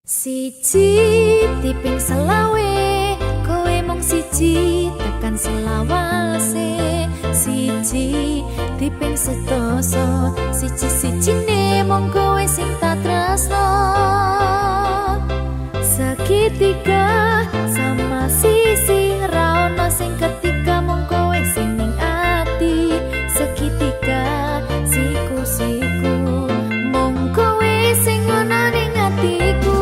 Siji tiping selawe, kowe mung siji tekan selawase. Siji tiping sedasa, siji-sijine mung kowe sing tak tresno. Segitiga sama sisi ra ono sing ketika mung kowe sing ning ati. Segitiga siku-siku mung kowe sing ono ning atiku.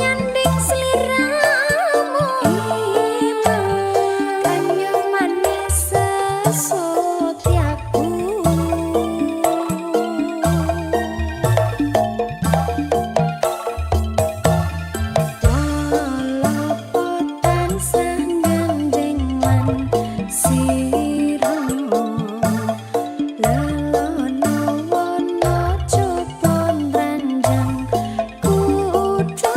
nyanding sliramu kanyang manis sesotyaku walapotan sanggandeng man siramu lelono wono cupon ranjang kutha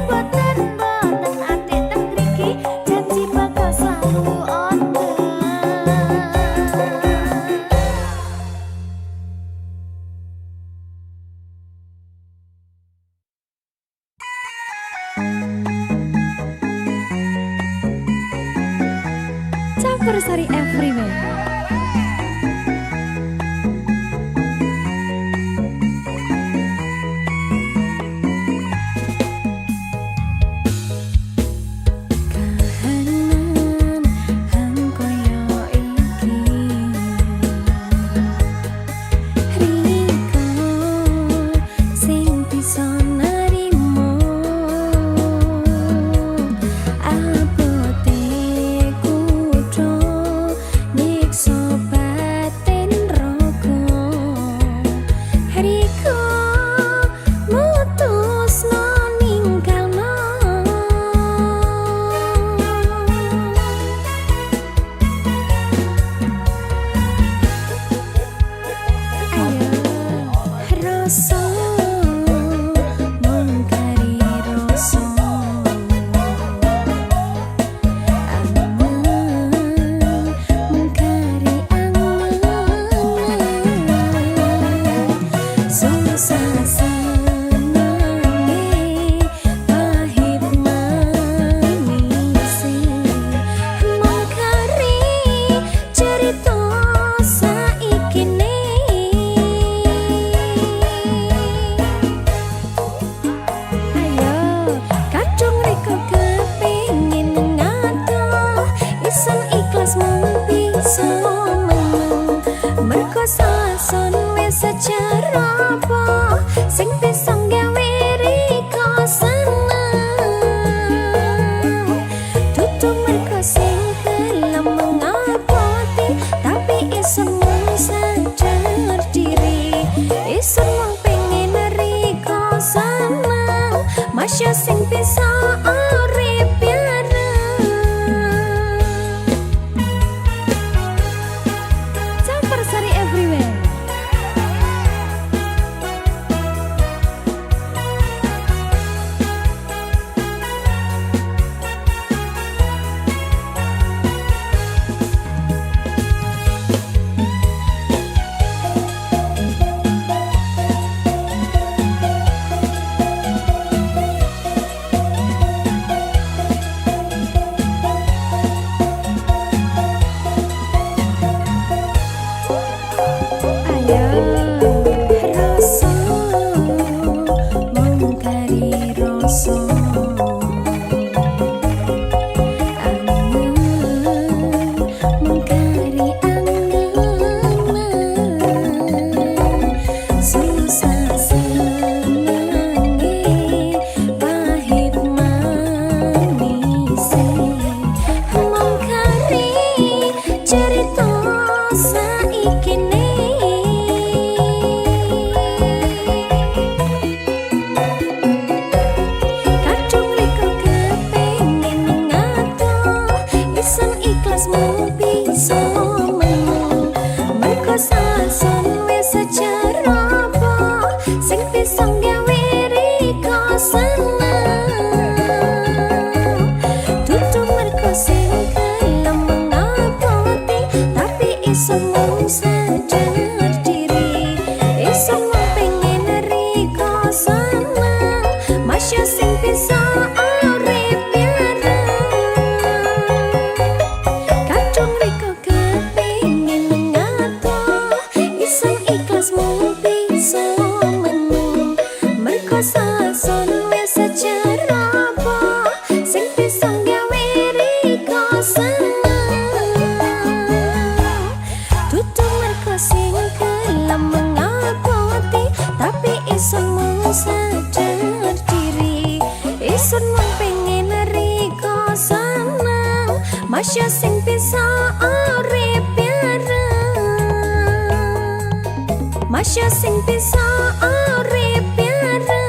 boten adik tak ngriki janji bakal selalu onten. Campursari Everywhere. Kahanan hang koyo iki Riko sing bisa narimo abote kutho nyiksa batin raga Riko mutusno ninggalno rasa mungkari rasa angen mungkari angen susah senange pahit manise mungkari cerita saikine kadung riko kepingin ngato isan ikhlas mung bisa menang merko sason wis secara apa sing bisa gawe riko seneng tutu merko sing gelem mengapoti tapi isan mung sadar diri isan mung pengen riko seneng masya sing bisa urip bareng Campursari Everywhere. Rasa mungkari rasa angen mungkari angen susah senange pahit manise mungkari cerita saikine kadung riko kepingin ngato isan ikhlas mung bisa menang merko sason wis secara apa sing bisa gawe riko seneng tutu merko sing gelem mengapoti tapi isan mung sadar diri isan mung pengen riko seneng masya sing bisa urip bareng kadung riko kepingin ngato isan ikhlas mung bisa menang merko sason wis secara apa sing bisa gawe riko seneng tutu merko sing gelem mengapoti tapi isan mung sadar diri isan mung pengen riko seneng masya sing bisa urip bareng masya sing bisa urip bareng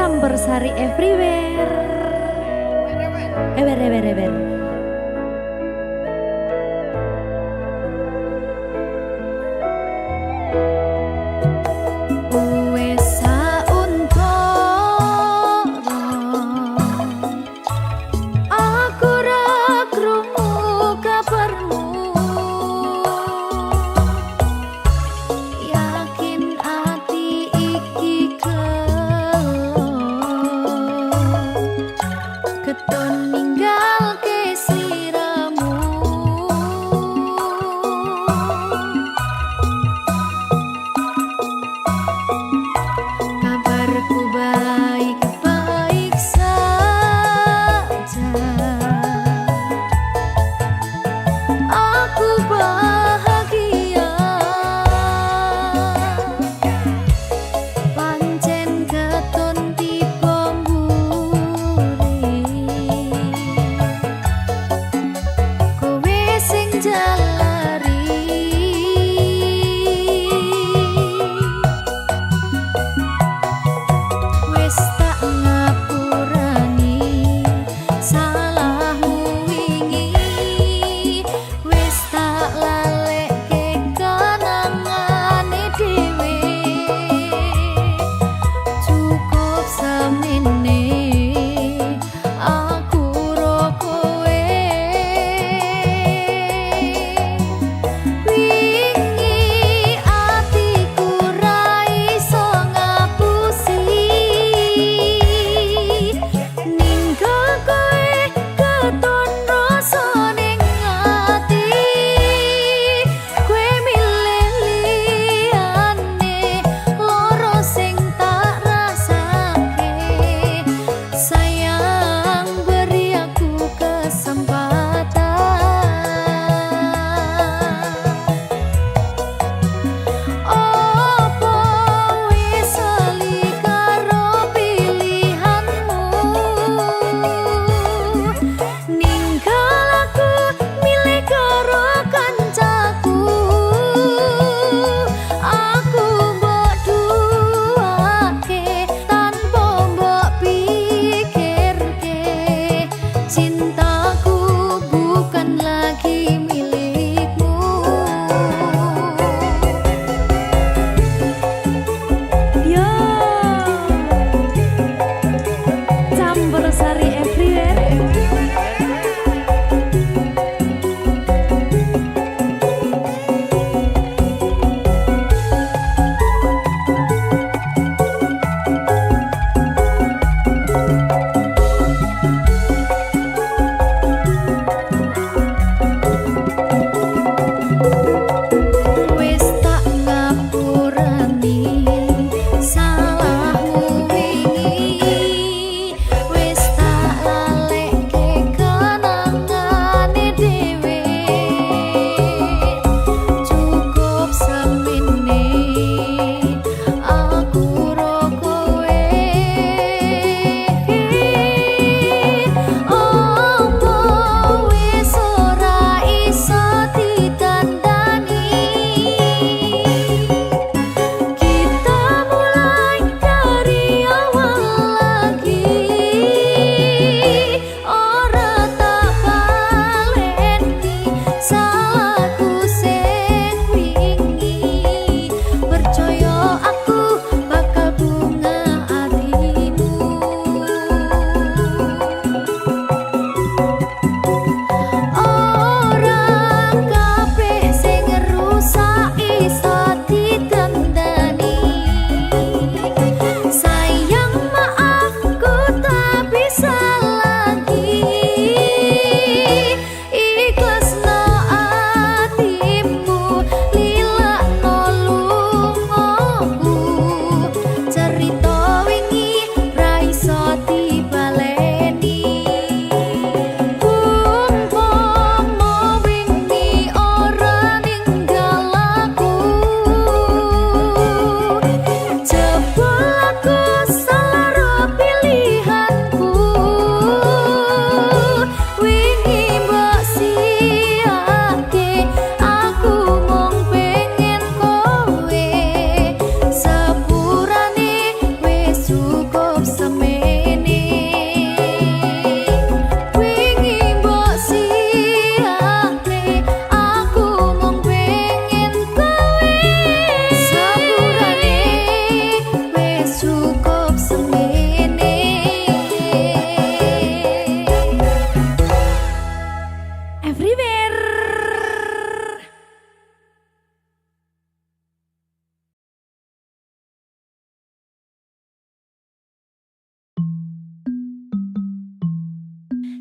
Sambersari everywhere. Ewer. Wes sauntara aku ra krungu kabarmu, yakin ati iki keton ninggalke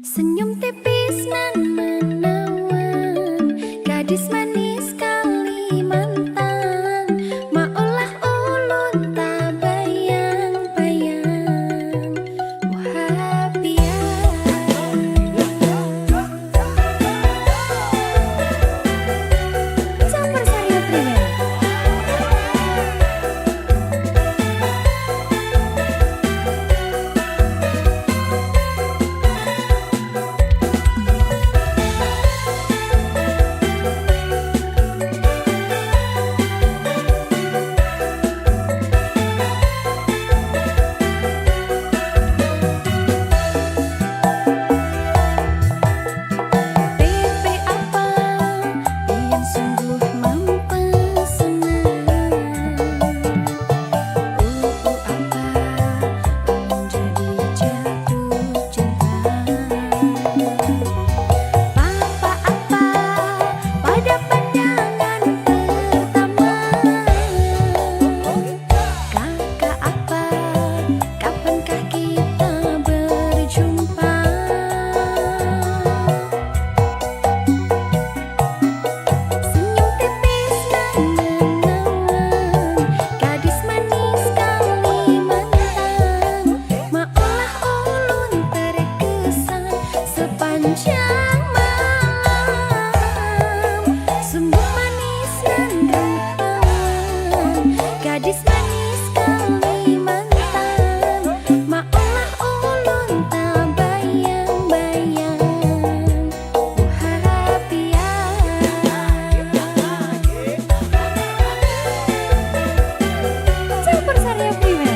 Senyum tipis nan menawan, gadis manis Kalimantan, maolah ulun tak bayang-bayang, wahabian. Campur sari primer. Sepanjang malam, sungguh manis dan rupawan, gadis manis Kalimantan, maolah ulun tak bayang-bayang, wahabian. Campur sari primer.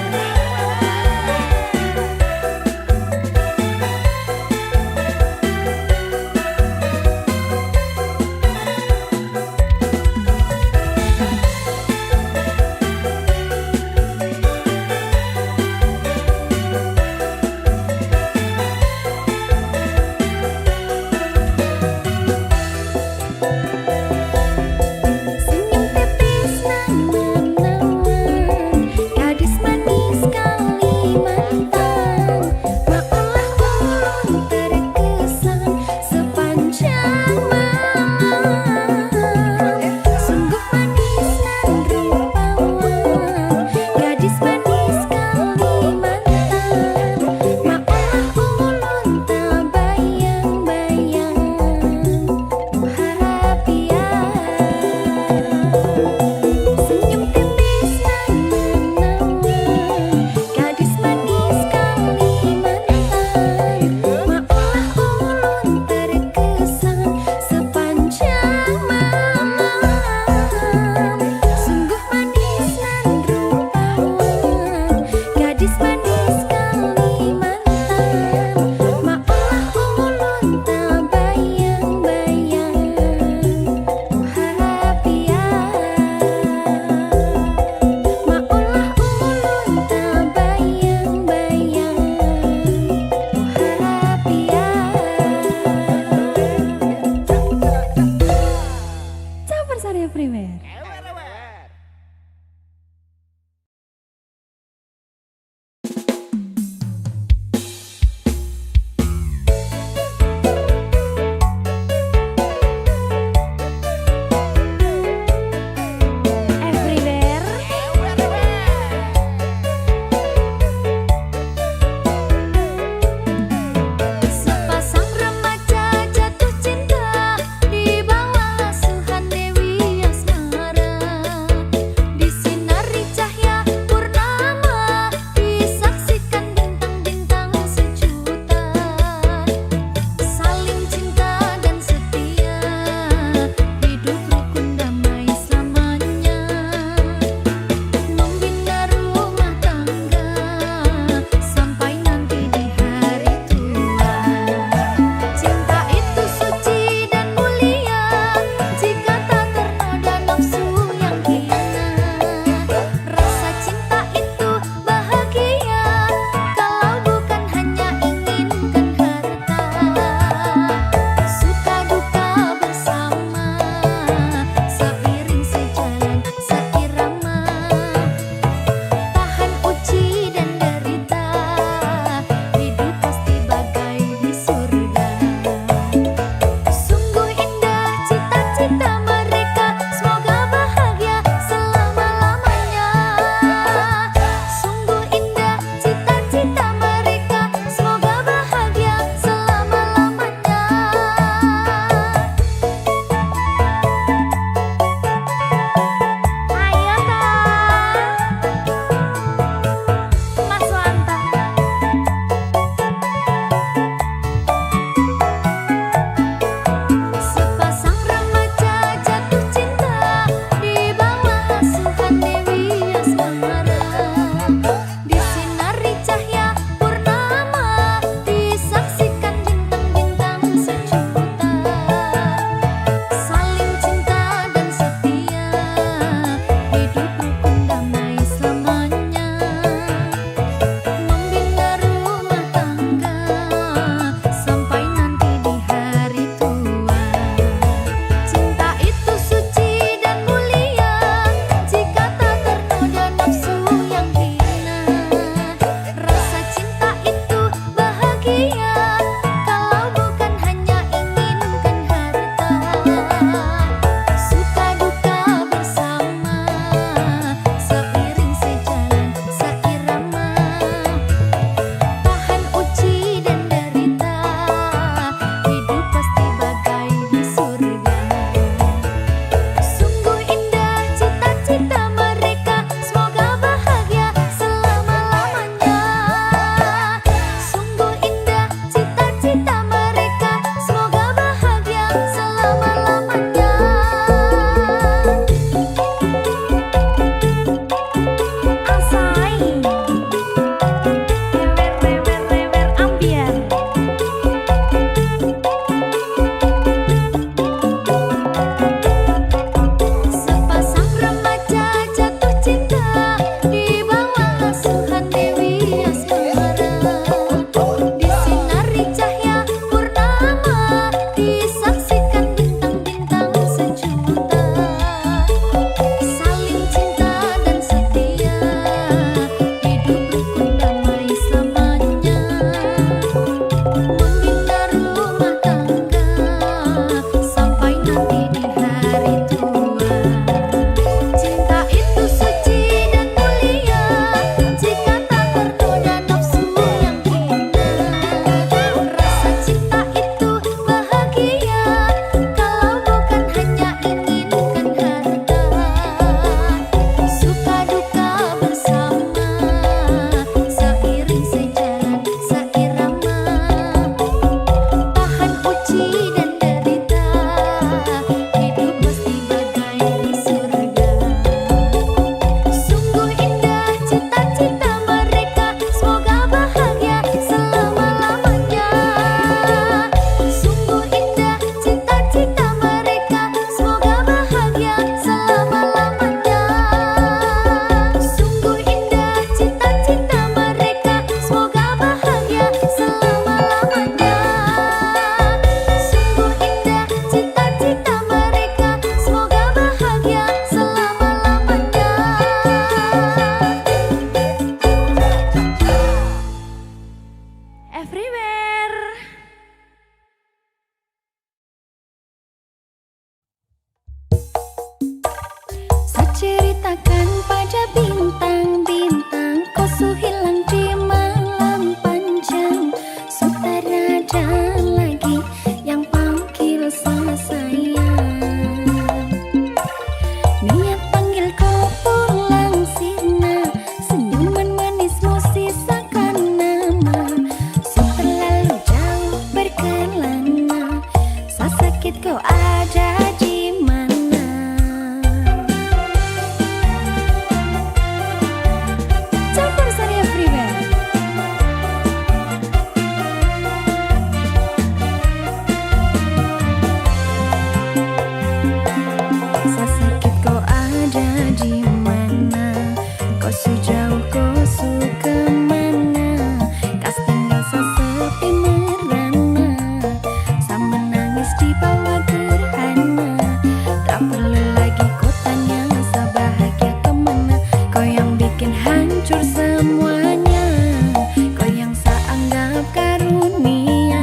ceritakan pada bintang-bintang, kau su hilang di malam panjang. Sutradara lagi yang panggil saya sayang. Niat panggil kau pulang sirna, senyuman manismu sisakan nama. Su terlalu jauh berkelana, saya sakit kau ada di mana. Campur sari everywhere. Saya sakit kau ada di mana, kau su jauh kau su kemana. Kas tinggal saya sepi merana, saya menangis di bawah gerhana. Tak perlu lagi kau tanya saya bahagia kemana. Kau yang bikin hancur semuanya, kau yang saya anggap karunia.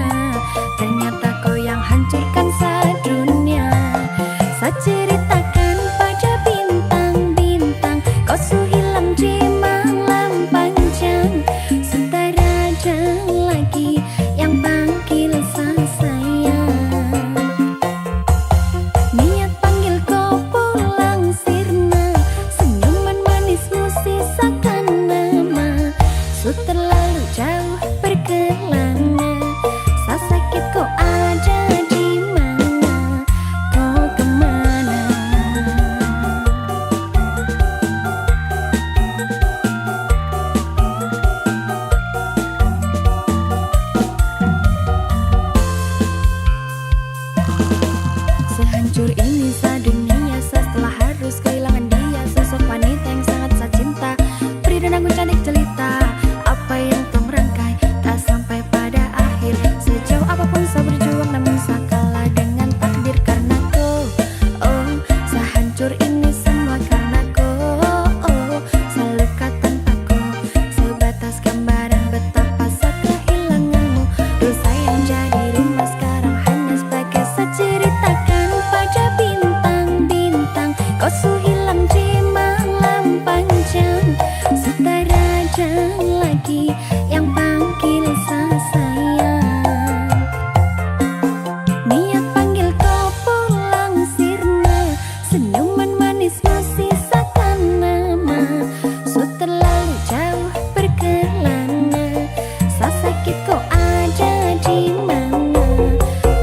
Ternyata kau yang hancurkan sedunia. Saya ceritakan pada bintang-bintang, kau su hilang di malam panjang. Sutradara lagi yang panggil saya sayang. Niat panggil kau pulang sirna, senyuman manismu sisakan nama. Su terlalu jauh berkelana, saya sakit kau ada di mana, kau kemana. Sehancur ini sedunia, setelah harus kehilangan dia. Sosok wanita yang sangat saya cinta, beri dan aku cantik jelita. Apa yang kau merangkai tak sampai pada akhir. Sejauh apapun saya berjuang, namun saya kalah dengan takdir karena kau. Oh, saya hancur ini semua karena kau. Oh, saya luka tanpa kau, sebatas gambaran betapa saya kehilanganmu. Dosa yang jadi rumah sekarang hanya sebagai saya ceritakan pada bintang-bintang, kau su hilang di malam panjang. Sutradara lagi yang panggil saya sayang. Niat panggil kau pulang sirna, senyuman manismu sisakan nama. Su terlalu jauh berkelana, saya sakit kau ada di mana,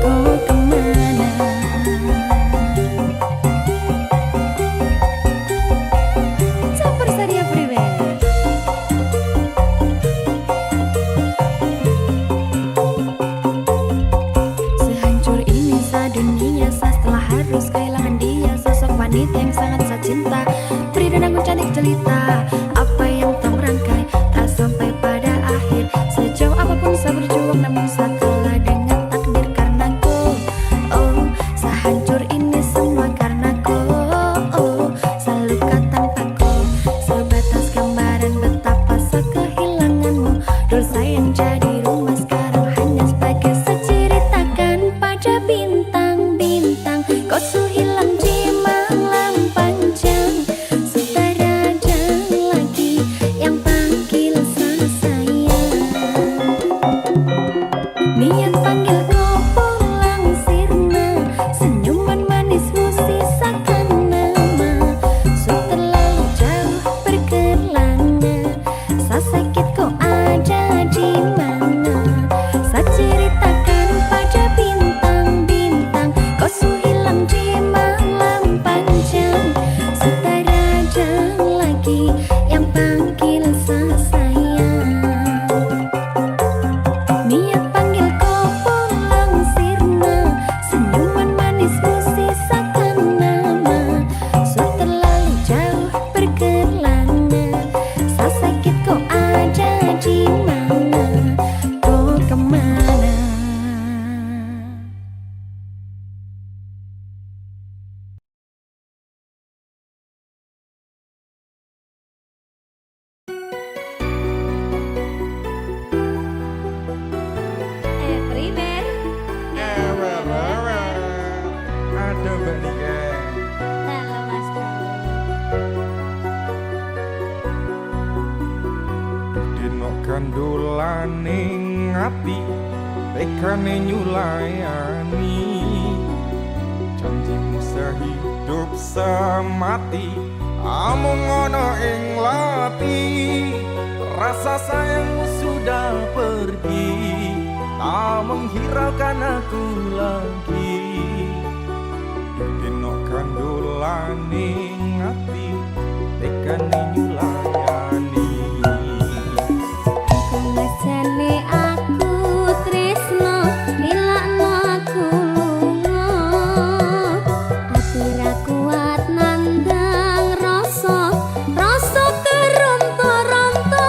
kau kemana. Campur sari everywhere. Sehancur ini sedunia, setelah harus kehilangan dia. Sosok wanita yang sangat saya cinta, beri dan aku cantik jelita. Apa yang tak merangkai tak sampai pada akhir. Sejauh apapun saya berjuang, namun saya kalah dengan takdir karena kau. Oh, saya hancur ini semua karena kau. Oh, saya luka tanpa kau, sebatas gambaran betapa saya kehilanganmu. Dosa yang jadi rumah sekarang hanya sebagai saya ceritakan pada bintang-bintang, kau su hilang di malam panjang. Sutradara lagi yang panggil saya sayang. Niat panggil kau pulang sirna, senyuman manismu sisakan nama. Su terlalu jauh berkelana, saya sakit kau ada di mana, ning ati tekane nyulayani janjimu sehidup semati amung ono ing lati rasa sayangmu sudah pergi tak menghiraukan aku lagi dino kandulane ngati tekane nyulayani Kemesane aku tresno nilakno aku lunga ati ra kuat nandang rasa keronta-ronta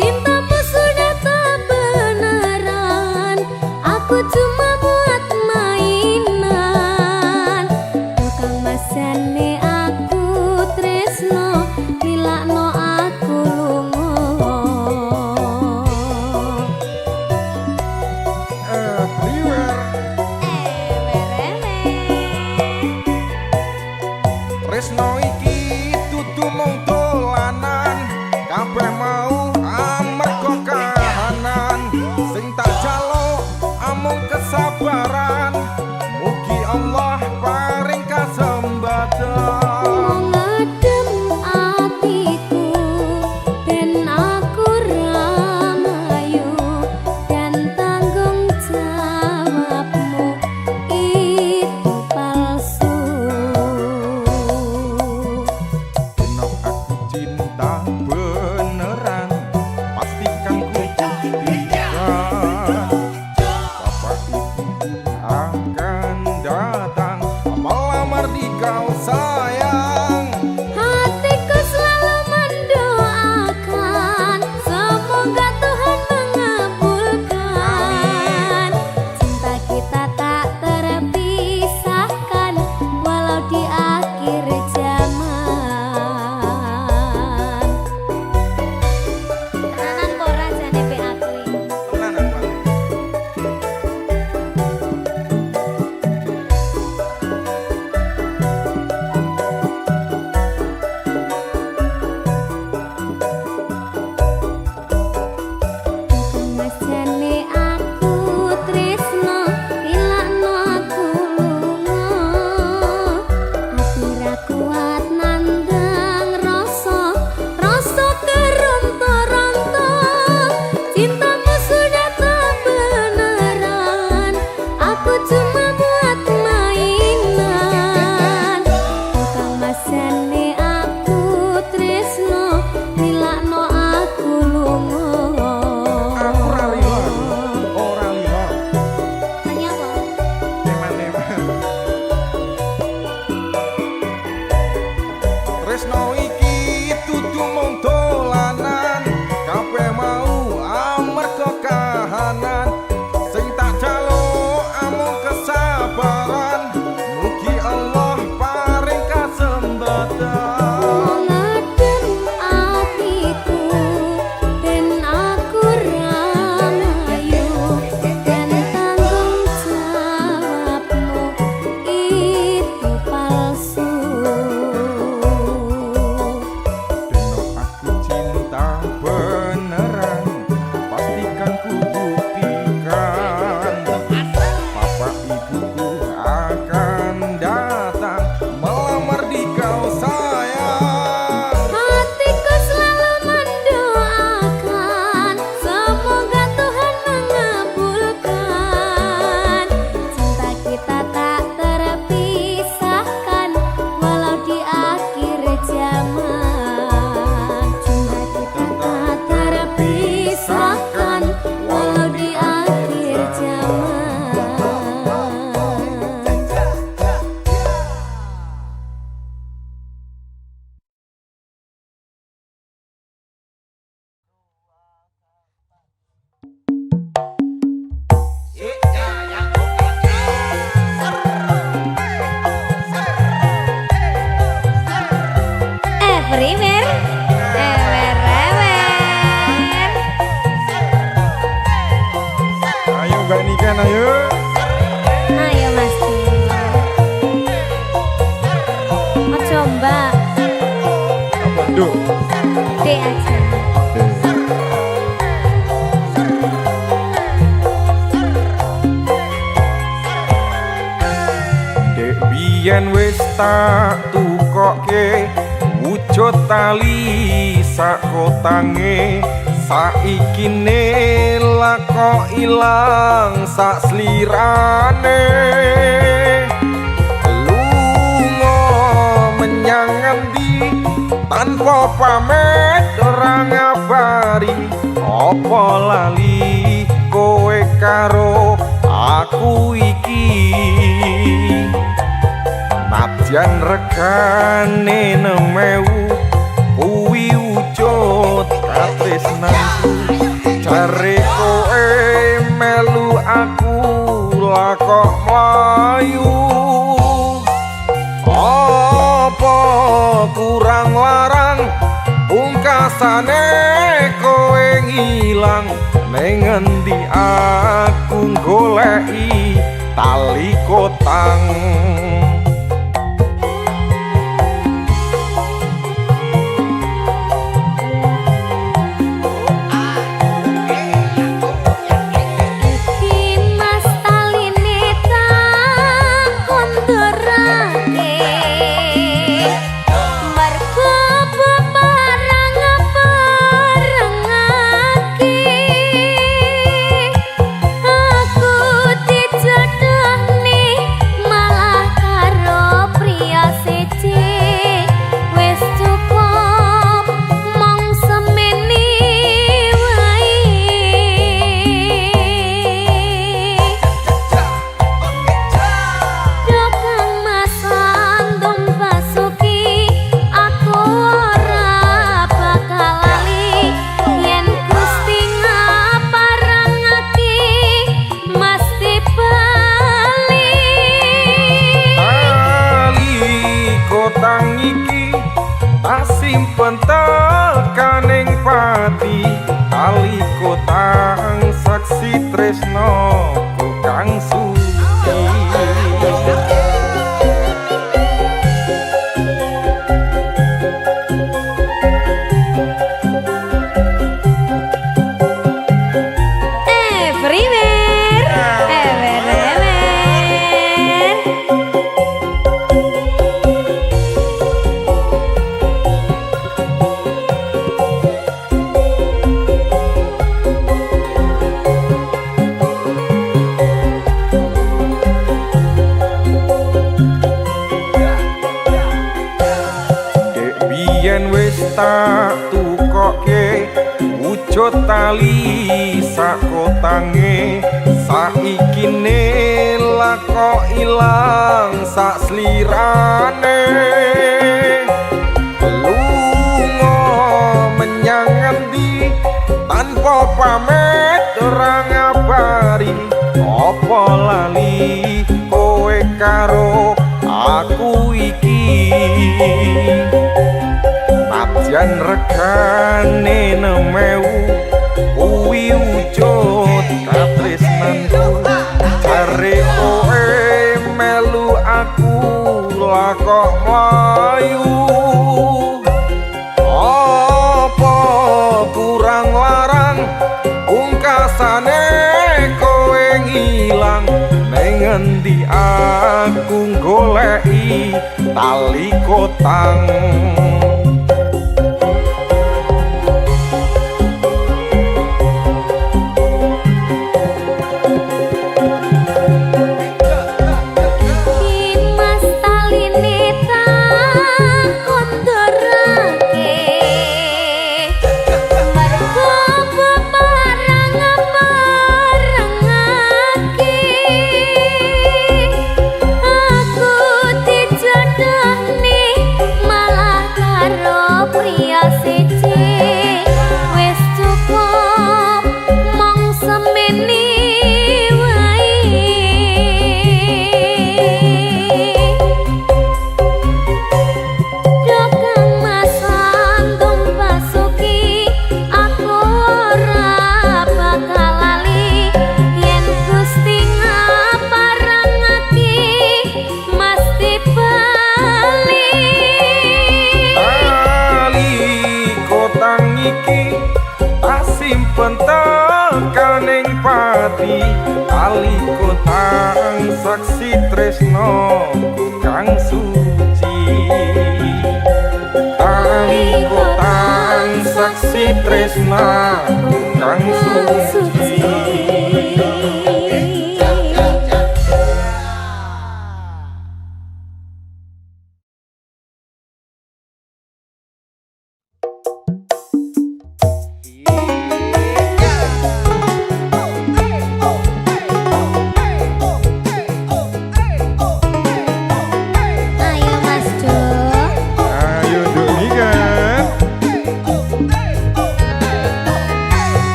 cintamu sudah tak beneran aku cuma buat mainan tukang mesane aku tresno nilakno aku lunga Tresno iki dudu mung dolanan kabeh mau amarga kahanan sing tak jaluk amung kesabaran mugi Allah paring kasembatan ngedem atiku ben aku ramayu dan tanggung jawabmu itu palsu dino aku cinta beneran pastikan ku buktikan bapak ibu akan datang melamar di kau sayang hatiku selalu mendoakan semoga Tuhan mengabulkan cinta kita tak terpisahkan walau di akhir zaman tenanan kok rajane pe aku tenanan Pak. Kemesane aku tresno nilakno aku lunga ati ra kuat nandang rasa keronta-ronta cintamu sudah tak beneran aku cuma buat mainan tukang mesane aku tresno nilakno aku lunga Aku ora lila tanya apa? teman-teman Tresno iki dudu mung dolanan kabeh mau amarga kahanan sing tak jaluk amung kesabaran mugi Allah paring kasembatan Ngedem atiku ben aku ramayu dan tanggung jawabmu itu palsu dino aku cinta beneran pastikan ku buktikan bapak ibuku akan datang melamar di kau sayang hatiku selalu mendoakan semoga Tuhan mengabulkan cinta kita tak terpisahkan walau di akhir zaman cinta kita tak terpisahkan walau di akhir zaman primer ayo Mbak Niken ayo ayo Mas ojo Mbak apa nduk D aja tak tukoke wujud tali sak kotange saiki ne lako ilang sak slirane lunga menyang endi tanpa pamit ora ngabari apa lali kowe karo aku iki nadyan regane 6.000 kuwi wujud katresnanku jare kowe melu aku lah kok mlayu apa kurang larang pungkasane kowe ngilang ning endi aku goleki tali kotang kotang iki tak simpen tekaning pati tali kotang saksi tresno kang suci yen wis tak tukoke wujud tali sak kotange saiki ne lako ilang sak slirane lunga menyang endi tanpa pamit ora ngabari apa lali kowe karo aku iki nadyan regane 6.000 kuwi wujud katresnanku jare kowe melu aku lah kok mlayu apa kurang larang pungkasane kowe ngilang ning endi aku goleki tali kotang simpen tekaning pati tali kotang saksi tresno kang suci tresna kang suci.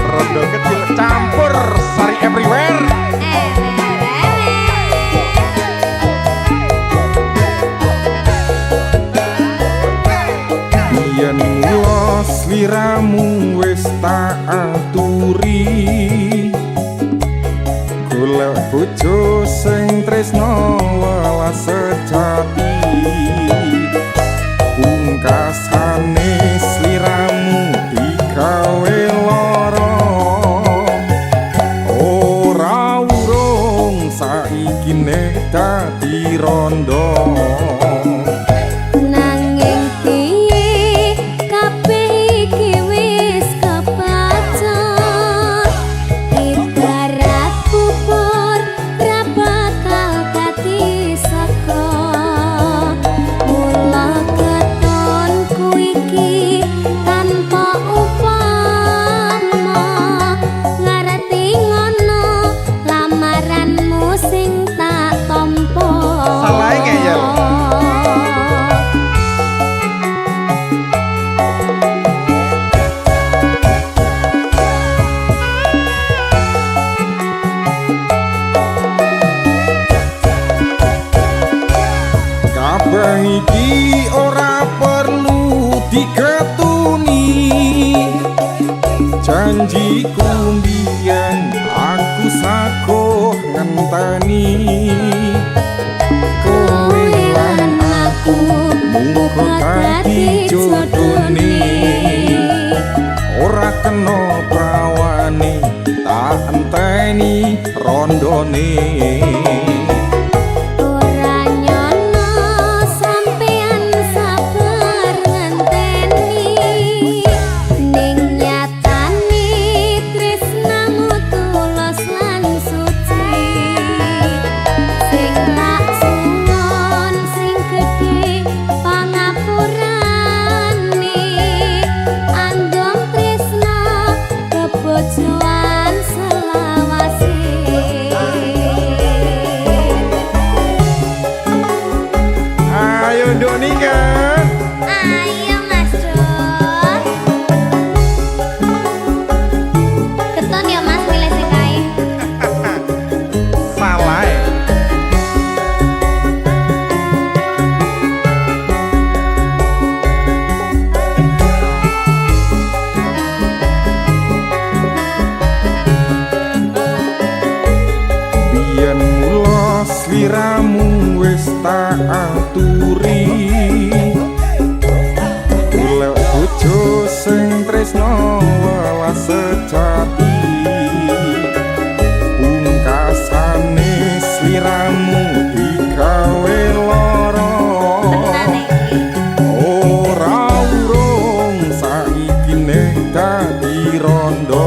Rondo kecil campur sari everywhere. Yen mula sliramu wis tak aturi, golek bojo sing tresna welas sejati. Pungkasane sliramu digawe lara, ora urung saiki nek dadi rondo. Kabeh iki ora perlu diketuni, janjiku mbiyen aku saguh ngenteni. Kowe lan aku muga dadi jodone, ora kena prawane tak enteni rondone. Sliramu wis tak aturi, golek bojo sing tresna welas sejati. Pungkasane sliramu digawe lara, ora urung saiki nek dadi rondo.